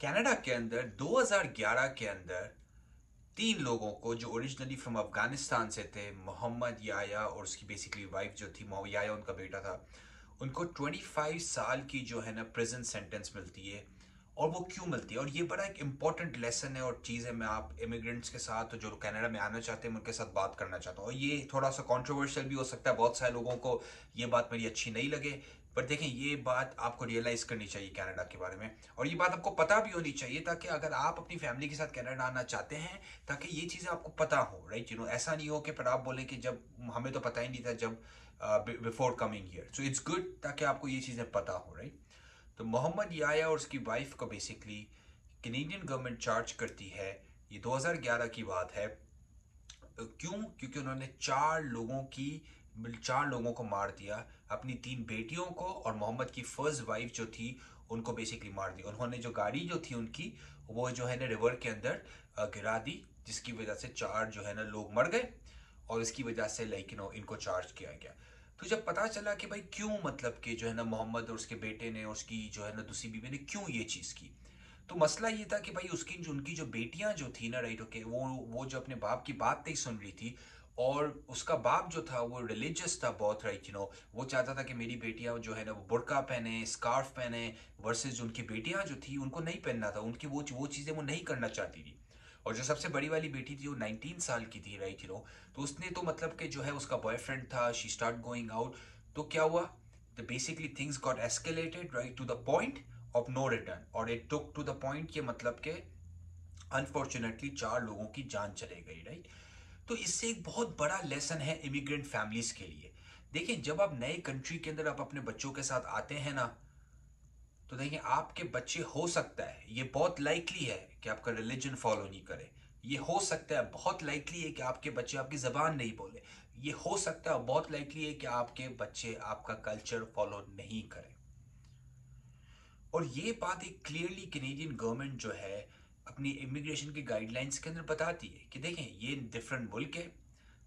Canada के अंदर 2011 के अंदर तीन लोगों को जो ओरिजिनली फ्रॉम अफगानिस्तान से थे, मोहम्मद याया और उसकी बेसिकली वाइफ जो थी, मोहम्मद याया उनका बेटा था, उनको 25 साल की जो है ना प्रिजन सेंटेंस मिलती है। और वो क्यों मिलती है, और ये बड़ा एक इंपॉर्टेंट लेसन है और चीज़ है। मैं आप इमिग्रेंट्स के साथ जो कनाडा में आना चाहते हैं मैं उनके साथ बात करना चाहता हूँ, और ये थोड़ा सा कंट्रोवर्शियल भी हो सकता है, बहुत सारे लोगों को ये बात मेरी अच्छी नहीं लगे। पर देखें, ये बात आपको रियलाइज करनी चाहिए कनाडा के बारे में, और ये बात आपको पता भी होनी चाहिए, ताकि अगर आप अपनी फैमिली के साथ कनाडा आना चाहते हैं, ताकि ये चीज़ें आपको पता हो, राइट। ऐसा नहीं हो कि फिर आप बोलें कि जब हमें तो पता ही नहीं था जब before coming here. So it's good ताकि आपको ये चीज़ें पता हो, राइट। तो मोहम्मद याया और उसकी वाइफ को बेसिकली कैनेडियन गवर्नमेंट चार्ज करती है। ये 2011 की बात है। क्यों? क्योंकि उन्होंने चार लोगों को मार दिया, अपनी तीन बेटियों को और मोहम्मद की फर्स्ट वाइफ जो थी उनको बेसिकली मार दिया। उन्होंने जो गाड़ी जो थी उनकी, वो जो है ना रिवर के अंदर गिरा दी, जिसकी वजह से चार जो है ना लोग मर गए, और इसकी वजह से लाइक इनको चार्ज किया गया। तो जब पता चला कि भाई क्यों, मतलब कि जो है ना मोहम्मद और उसके बेटे ने, उसकी जो है ना दूसरी बीवी ने क्यों ये चीज़ की, तो मसला ये था कि भाई उनकी जो बेटियां जो थी ना, राइट, ओके, वो जो अपने बाप की बात नहीं सुन रही थी। और उसका बाप जो था वो रिलीजियस था बहुत, राइट। वो चाहता था कि मेरी बेटियां जो है ना वो बुर्का पहने, स्कार्फ पहने, वर्सेस उनकी बेटियां जो थी उनको नहीं पहनना था, उनकी वो चीज़ें वो नहीं करना चाहती थी। और जो सबसे बड़ी वाली बेटी थी वो 19 साल की थी, राइट। तो उसने तो मतलब कि जो है उसका बॉयफ्रेंड था, शी स्टार्ट गोइंग आउट। तो क्या हुआ, तो basically things got escalated, right, to the point of no return, और it took to the point के मतलब के अनफॉर्चुनेटली चार लोगों की जान चले गई, राइट। तो इससे एक बहुत बड़ा लेसन है इमिग्रेंट फैमिलीज के लिए। देखिए, जब आप नए कंट्री के अंदर आप अपने बच्चों के साथ आते हैं ना, तो देखिए आपके बच्चे, हो सकता है, ये बहुत लाइकली है कि आपका रिलीजन फॉलो नहीं करे। ये हो सकता है, बहुत लाइकली है कि आपके बच्चे आपकी जबान नहीं बोले। ये हो सकता है, बहुत लाइकली है कि आपके बच्चे आपका कल्चर फॉलो नहीं करें। और ये बात एक क्लियरली कैनेडियन गवर्नमेंट जो है अपनी इमिग्रेशन की गाइडलाइंस के अंदर बताती है कि देखें, ये डिफरेंट मुल्क है,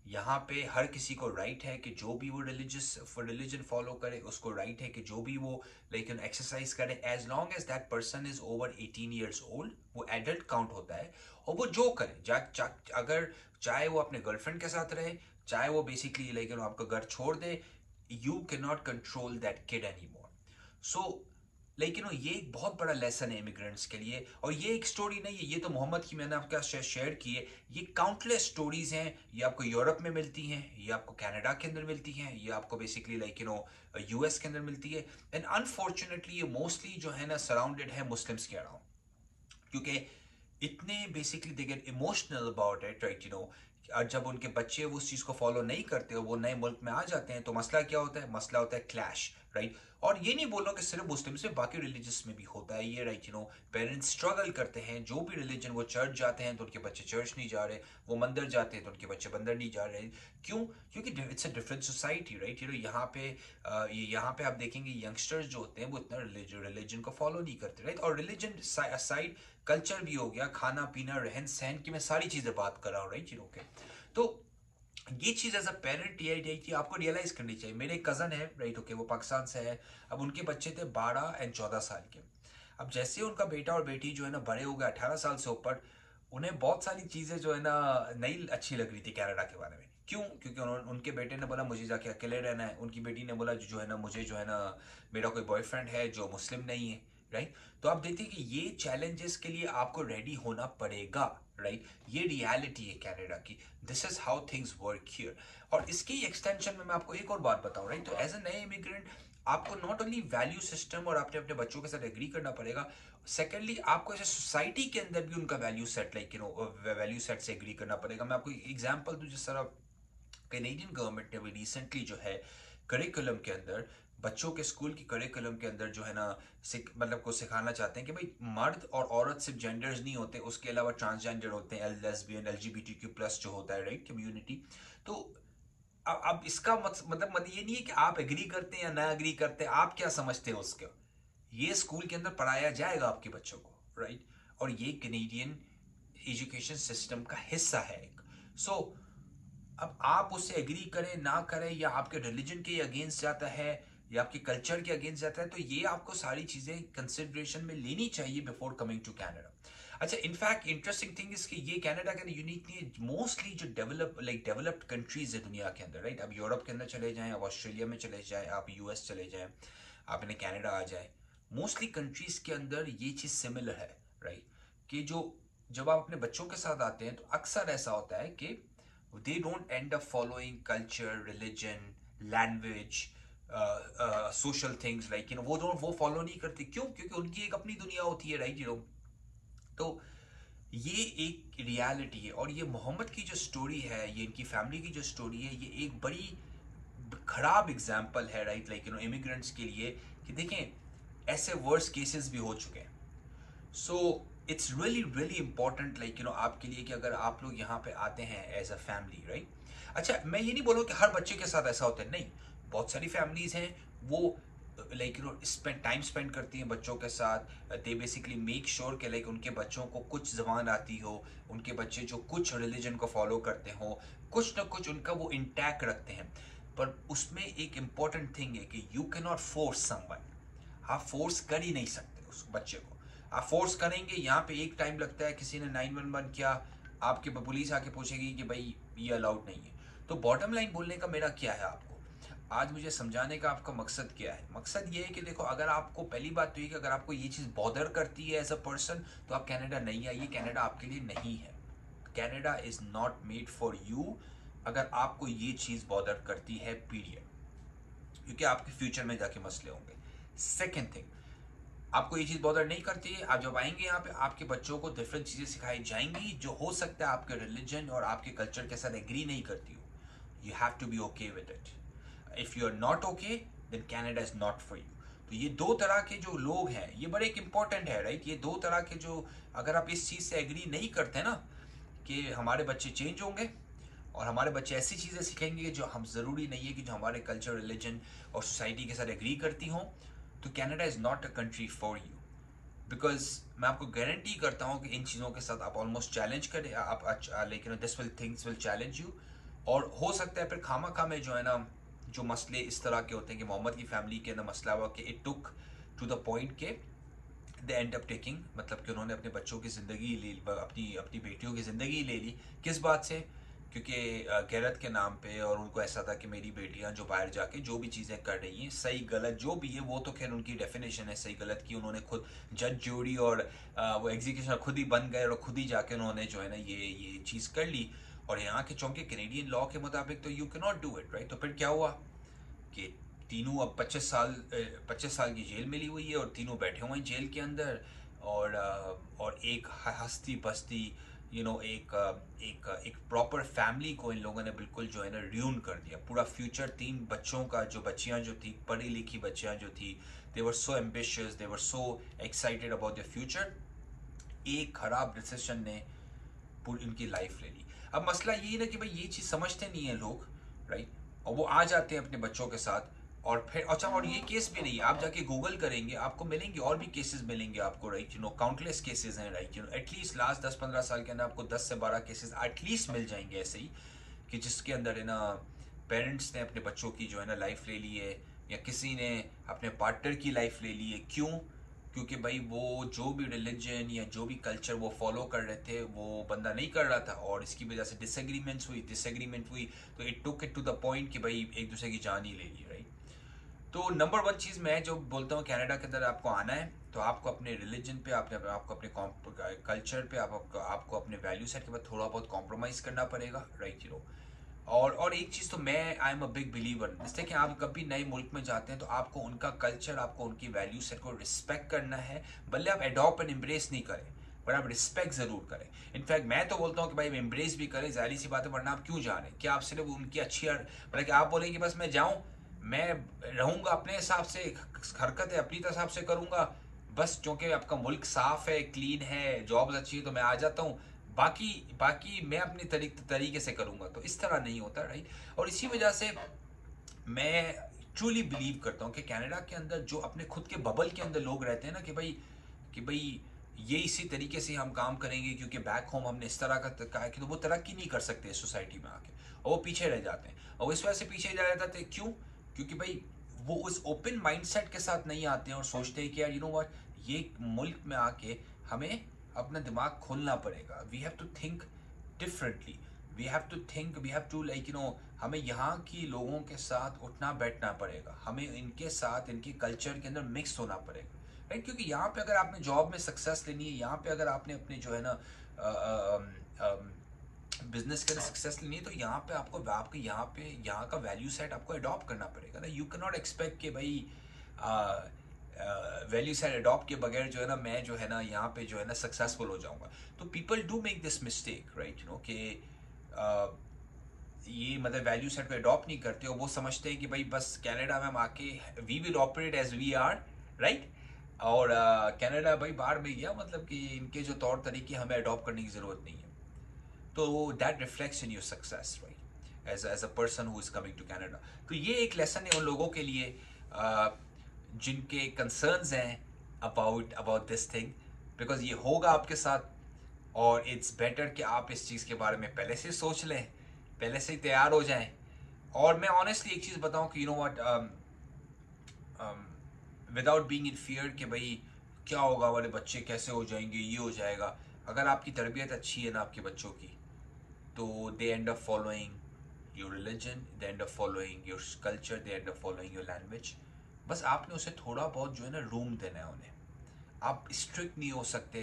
यहाँ पे हर किसी को राइट है कि जो भी वो रिलीजन फॉलो करे, उसको राइट है कि जो भी वो लाइक एक्सरसाइज करे, as long as that person is over 18 years old, वो एडल्ट काउंट होता है। और वो जो करे, अगर चाहे वो अपने गर्लफ्रेंड के साथ रहे, चाहे वो बेसिकली लाइक आपका घर छोड़ दे, you can not control that kid any more. So लेकिन ये एक बहुत बड़ा लेसन है इमिग्रेंट्स के लिए। और ये एक स्टोरी नहीं है, ये तो मोहम्मद की मैंने आपके साथ शेयर की है। ये काउंटलेस स्टोरीज हैं, ये आपको यूरोप में मिलती हैं, ये आपको कनाडा के अंदर मिलती हैं, ये आपको बेसिकली लाइक यूएस के अंदर मिलती है। एंड अनफॉर्चुनेटली ये मोस्टली जो है ना सराउंडेड है मुस्लिम्स के अराउंड, क्योंकि इतने basically they get emotional about it, right. और जब उनके बच्चे उस चीज़ को फॉलो नहीं करते और वो नए मुल्क में आ जाते हैं, तो मसला क्या होता है, मसला होता है क्लैश, राइट। और ये नहीं बोल रहा कि सिर्फ मुस्लिम्स में, बाकी रिलीजियस में भी होता है ये, राइट। पेरेंट्स स्ट्रगल करते हैं, जो भी रिलीजन, वो चर्च जाते हैं तो उनके बच्चे चर्च नहीं जा रहे, वो मंदिर जाते हैं तो उनके बच्चे मंदिर नहीं जा रहे। क्यों? क्योंकि it's a different society, right. यहाँ पे आप देखेंगे यंगस्टर्स जो होते हैं वो इतना रिलीजन को फॉलो नहीं करते, राइट। और रिलीजन साइड, कल्चर भी हो गया, खाना पीना, रहन सहन की मैं सारी चीजें बात कर रहा हूँ, राइट। ओके, तो ये चीज एज अ पेरेंट ये आपको रियलाइज करनी चाहिए। मेरे एक कजन है, राइट, ओके, वो पाकिस्तान से है। अब उनके बच्चे थे 12 और 14 साल के। अब जैसे उनका बेटा और बेटी जो है ना बड़े हो गए 18 साल से ऊपर, उन्हें बहुत सारी चीजें जो है ना नई अच्छी लग रही थी कनाडा के बारे में। क्यों? क्योंकि उनके बेटे ने बोला मुझे जाके अकेले रहना है, उनकी बेटी ने बोला जो है ना मुझे जो है ना मेरा कोई बॉयफ्रेंड है जो मुस्लिम नहीं है, राइट। तो आप देखते हैं कि ये चैलेंजेस के लिए आपको रेडी होना पड़ेगा, राइट। ये रियलिटी है कनाडा की, this is how things work here. और इसके एक्सटेंशन में मैं आपको एक और बात बताऊं, राइट। तो एज अ नए इमिग्रेंट आपको नॉट ओनली वैल्यू सिस्टम और अपने अपने बच्चों के साथ एग्री करना पड़ेगा, सेकेंडली आपको ऐसे सोसाइटी के अंदर भी उनका वैल्यू सेट वैल्यू सेट से एग्री करना पड़ेगा। मैं आपको एग्जांपल दूं, जिस तरह कैनेडियन गवर्नमेंट ने भी रिसेंटली जो है करिकुलम के अंदर, बच्चों के स्कूल की करिकुलम के अंदर जो है ना मतलब को सिखाना चाहते हैं कि भाई मर्द और औरत सिर्फ जेंडर्स नहीं होते, उसके अलावा ट्रांसजेंडर होते हैं, लेस्बियन, एलजीबीटीक्यू प्लस जो होता है, राइट, कम्युनिटी। तो अब इसका मतलब ये नहीं है कि आप एग्री करते हैं या ना एग्री करते हैं, आप क्या समझते हो उसके, ये स्कूल के अंदर पढ़ाया जाएगा आपके बच्चों को, राइट। और ये कैनेडियन एजुकेशन सिस्टम का हिस्सा है एक। अब आप उससे एग्री करें ना करें, या आपके रिलीजन के अगेंस्ट जाता है, ये आपके कल्चर के अगेंस्ट जाता है, तो ये आपको सारी चीजें कंसिडरेशन में लेनी चाहिए बिफोर कमिंग टू कनाडा। अच्छा, इनफैक्ट इंटरेस्टिंग थिंग इज कि ये कनाडा का यूनिक नहीं है, मोस्टली जो डेवलप्ड कंट्रीज है दुनिया के अंदर, राइट? अब यूरोप के अंदर चले जाएं, आप ऑस्ट्रेलिया में चले जाएं, आप यूएस चले जाएं, आप इन्हें कनाडा आ जाए, मोस्टली कंट्रीज के अंदर ये चीज सिमिलर है, राइट? कि जो जब आप अपने बच्चों के साथ आते हैं तो अक्सर ऐसा होता है कि they don't and up following culture, religion, language, social things, like वो फॉलो नहीं करते। क्यों? क्योंकि उनकी एक अपनी दुनिया होती है, राइट? तो ये एक रियलिटी है। और ये मोहम्मद की जो स्टोरी है, ये इनकी फैमिली की जो स्टोरी है, ये एक बड़ी खराब एग्जाम्पल है, राइट? लाइक इमिग्रेंट्स के लिए, कि देखें ऐसे वर्स केसेस भी हो चुके हैं। So it's really really important, like आपके लिए, कि अगर आप लोग यहाँ पे आते हैं एज अ फैमिली, राइट? अच्छा, मैं ये नहीं बोलूँ कि हर बच्चे के साथ ऐसा होता है, नहीं। बहुत सारी फैमिलीज हैं वो लाइक टाइम स्पेंड करती हैं बच्चों के साथ। दे बेसिकली मेक श्योर कि लाइक उनके बच्चों को कुछ ज़बान आती हो, उनके बच्चे जो कुछ रिलीजन को फॉलो करते हो, कुछ ना कुछ उनका वो इंटैक्ट रखते हैं। पर उसमें एक इम्पॉर्टेंट थिंग है कि you can not force someone. आप फोर्स कर ही नहीं सकते उस बच्चे को। आप फोर्स करेंगे, यहाँ पे एक टाइम लगता है, किसी ने 911 किया, आपके पुलिस आके पूछेगी कि भाई ये अलाउड नहीं है। तो बॉटम लाइन बोलने का मेरा क्या है आपको, आज मुझे समझाने का आपका मकसद क्या है? मकसद ये है कि देखो, अगर आपको, पहली बात तो ये कि अगर आपको ये चीज़ बॉदर करती है एज अ पर्सन, तो आप कनाडा नहीं आइए। कनाडा आपके लिए नहीं है। Canada is not made for you अगर आपको ये चीज़ बॉदर करती है, पीरियड। क्योंकि आपके फ्यूचर में जाके मसले होंगे। सेकेंड थिंग, आपको ये चीज़ बॉदर नहीं करती है, आप जब आएंगे यहाँ पे, आपके बच्चों को डिफरेंट चीज़ें सिखाई जाएंगी जो हो सकता है आपके रिलीजन और आपके कल्चर के साथ एग्री नहीं करती हो। You have to be okay with it. If you are not okay, then Canada is not for you. तो ये दो तरह के जो लोग हैं, ये बड़े एक इंपॉर्टेंट है, राइट? ये दो तरह के जो, अगर आप इस चीज़ से एग्री नहीं करते ना कि हमारे बच्चे चेंज होंगे और हमारे बच्चे ऐसी चीज़ें सीखेंगे जो हम, ज़रूरी नहीं है कि जो हमारे कल्चर, रिलीजन और सोसाइटी के साथ एग्री करती हों, तो Canada is not a country for you. Because मैं आपको गारंटी करता हूँ कि इन चीज़ों के साथ आप ऑलमोस्ट चैलेंज करें, आप लेकिन this will things will challenge you. और हो सकता है फिर खामा खा में जो है ना, जो मसले इस तरह के होते हैं कि मोहम्मद की फैमिली के अंदर मसला हुआ कि it took to the point के दे एंड अप टेकिंग, मतलब कि उन्होंने अपने बच्चों की ज़िंदगी ले, अपनी अपनी बेटियों की ज़िंदगी ले ली। किस बात से? क्योंकि गैरत के नाम पे, और उनको ऐसा था कि मेरी बेटियां जो बाहर जाके जो भी चीज़ें कर रही हैं, सही गलत जो भी है, वो तो खैर उनकी डेफिनेशन है सही गलत की, उन्होंने खुद जज, जूरी और वो एग्जीक्यूशन खुद ही बन गए और खुद ही जाके उन्होंने जो है ना ये चीज़ कर ली। और यहाँ के चूंकि कैनेडियन लॉ के मुताबिक तो you can not do it, right? तो फिर क्या हुआ कि तीनों अब 25 साल की जेल मिली हुई है और तीनों बैठे हुए हैं जेल के अंदर। और एक हस्ती बस्ती एक प्रॉपर फैमिली को इन लोगों ने बिल्कुल जो है ना र्यून कर दिया, पूरा फ्यूचर। 3 बच्चों का, जो बच्चियां जो थी, पढ़ी लिखी बच्चियां जो थी, they were so ambitious, they were so excited about the future. एक खराब डिसीजन ने पूरी इनकी लाइफ ले ली। अब मसला ये है ना कि भाई ये चीज़ समझते नहीं है लोग, राइट? और वो आ जाते हैं अपने बच्चों के साथ। और फिर अच्छा, और ये केस भी नहीं, आप जाके गूगल करेंगे आपको मिलेंगे, और भी केसेस मिलेंगे आपको, राइट? काउंटलेस केसेस हैं, राइट? एटलीस्ट लास्ट 10-15 साल के अंदर आपको 10 से 12 केसेस एटलीस्ट मिल जाएंगे ऐसे ही, कि जिसके अंदर है ना पेरेंट्स ने अपने बच्चों की जो है ना लाइफ ले ली है, या किसी ने अपने पार्टनर की लाइफ ले ली है। क्यों? क्योंकि भाई वो जो भी रिलीजन या जो भी कल्चर वो फॉलो कर रहे थे, वो बंदा नहीं कर रहा था, और इसकी वजह से डिसएग्रीमेंट हुई, तो it took it to the point कि भाई एक दूसरे की जान ही ले ली, राइट? तो नंबर 1 चीज़ मैं जो बोलता हूँ, कनाडा के अंदर आपको आना है तो आपको अपने रिलीजन पे, आपको अपने कल्चर पे, आपको अपने वैल्यू सेट के बाद थोड़ा बहुत कॉम्प्रोमाइज़ करना पड़ेगा, राइट? और एक चीज़ तो मैं, I am a big believer, जैसे कि आप कभी नए मुल्क में जाते हैं तो आपको उनका कल्चर, आपको उनकी वैल्यू सेट को रिस्पेक्ट करना है। भले आप एडॉप्ट एंड एम्ब्रेस नहीं करें, पर आप रिस्पेक्ट ज़रूर करें। इनफैक्ट मैं तो बोलता हूँ कि भाई एम्ब्रेस भी करें, जाहिर सी बात है, वरना आप क्यों जा रहे हैं? क्या आप सिर्फ उनकी अच्छी, मतलब कि आप बोलेंगे बस मैं जाऊँ, मैं रहूँगा अपने हिसाब से, हरकतें अपनी हिसाब से करूँगा, बस क्योंकि आपका मुल्क साफ़ है, क्लीन है, जॉब्स अच्छी है तो मैं आ जाता हूँ, बाकी बाकी मैं अपनी तरीके से करूँगा। तो इस तरह नहीं होता, राइट? और इसी वजह से मैं ट्रूली बिलीव करता हूँ कि कनाडा के अंदर जो अपने खुद के बबल के अंदर लोग रहते हैं ना, कि भाई ये इसी तरीके से हम काम करेंगे क्योंकि बैक होम हमने इस तरह का कहा है, कि तो वो तरक्की नहीं कर सकते सोसाइटी में आके, और वो पीछे रह जाते हैं। और इस वजह से पीछे जा जाते हैं। क्यों? क्योंकि भाई वो उस ओपन माइंडसेट के साथ नहीं आते हैं और सोचते हैं कि यार यू नो व्हाट, ये मुल्क में आके हमें अपना दिमाग खोलना पड़ेगा, we have to think differently, we have to think, we have to like you know, हमें यहाँ की लोगों के साथ उठना बैठना पड़ेगा, हमें इनके साथ इनके कल्चर के अंदर मिक्स होना पड़ेगा, राइट? क्योंकि यहाँ पे अगर आपने जॉब में सक्सेस लेनी है, यहाँ पे अगर आपने अपने जो है ना बिजनेस के अंदर सक्सेस लेनी है, तो यहाँ पे आपको यहाँ का वैल्यू सेट आपको अडॉप्ट करना पड़ेगा ना। यू कैन नॉट एक्सपेक्ट कि भाई वैल्यू सेट अडॉप्ट के बगैर जो है ना मैं जो है ना यहाँ पे जो है ना सक्सेसफुल हो जाऊंगा। तो people do make this mistake, right, you no, कि ये मतलब वैल्यू सेट को अडॉप्ट नहीं करते और वो समझते हैं कि भाई बस कनाडा में हम आके we will operate as we are, right, और कनाडा भाई बाहर में गया, मतलब कि इनके जो तौर तरीके हमें अडॉप्ट करने की ज़रूरत नहीं है। तो that reflects in your success, right, as a person who is coming to Canada. तो ये एक लेसन है उन लोगों के लिए जिनके कंसर्न्स हैं अबाउट दिस थिंग, बिकॉज ये होगा आपके साथ, और इट्स बेटर कि आप इस चीज़ के बारे में पहले से सोच लें, पहले से ही तैयार हो जाएं। और मैं ऑनेस्टली एक चीज़ बताऊं कि you know what, without being in fear कि भाई क्या होगा, वाले बच्चे कैसे हो जाएंगे, ये हो जाएगा, अगर आपकी तरबियत अच्छी है ना आपके बच्चों की, तो they end up following your religion, they end up following your culture, they end up following your language. बस आपने उसे थोड़ा बहुत जो है ना रूम देना है उन्हें। आप स्ट्रिक्ट नहीं हो सकते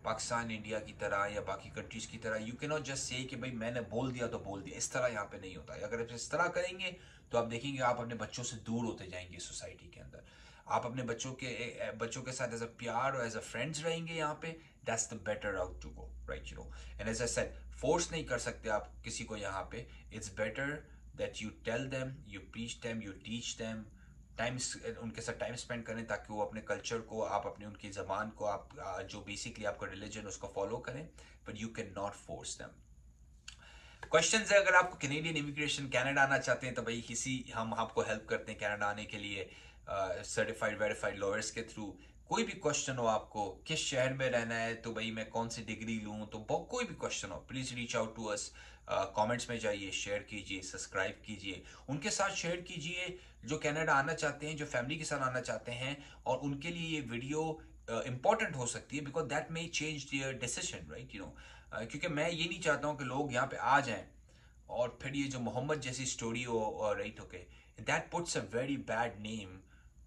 पाकिस्तान इंडिया की तरह या बाकी कंट्रीज की तरह। You can not just say कि भाई मैंने बोल दिया तो बोल दिया, इस तरह यहाँ पे नहीं होता है। अगर आप इस तरह करेंगे तो आप देखेंगे आप अपने बच्चों से दूर होते जाएंगे सोसाइटी के अंदर। आप अपने बच्चों के साथ एज अ प्यार और एज अ फ्रेंड्स रहेंगे यहाँ पे, that's the better route to go, right, you know. And as I said, force नहीं कर सकते आप किसी को यहाँ पे। It's better that you tell them, you preach them, you teach them, उनके साथ टाइम स्पेंड करें ताकि वो अपने कल्चर को, आप अपने उनकी ज़बान को, आप जो बेसिकली आपका रिलीजन उसको फॉलो करें, but you can not force them. Question है, अगर आपको कैनेडियन इमिग्रेशन कनाडा आना चाहते हैं तो भाई हम आपको हेल्प करते हैं कनाडा आने के लिए सर्टिफाइड वेरीफाइड लॉयर्स के थ्रू। कोई भी क्वेश्चन हो आपको, किस शहर में रहना है, तो भाई मैं कौन सी डिग्री लूँ, तो कोई भी क्वेश्चन हो, please reach out to us. Comments में जाइए, शेयर कीजिए, सब्सक्राइब कीजिए, उनके साथ शेयर कीजिए जो कनाडा आना चाहते हैं, जो फैमिली के साथ आना चाहते हैं, और उनके लिए ये वीडियो इंपॉर्टेंट हो सकती है, because that may change their decision, right, you no. क्योंकि मैं ये नहीं चाहता हूँ कि लोग यहाँ पे आ जाएं और फिर ये जो मोहम्मद जैसी स्टोरी हो, right, okay, that puts a very bad name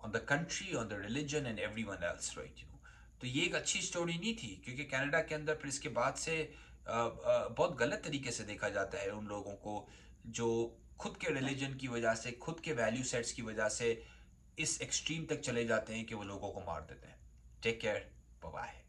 on the country, on the religion and everyone else, right, you no. तो ये एक अच्छी स्टोरी नहीं थी, क्योंकि कनाडा के अंदर फिर इसके बाद से बहुत गलत तरीके से देखा जाता है उन लोगों को जो खुद के रिलीजन की वजह से, खुद के वैल्यू सेट्स की वजह से इस एक्सट्रीम तक चले जाते हैं कि वो लोगों को मार देते हैं। Take care, bye bye.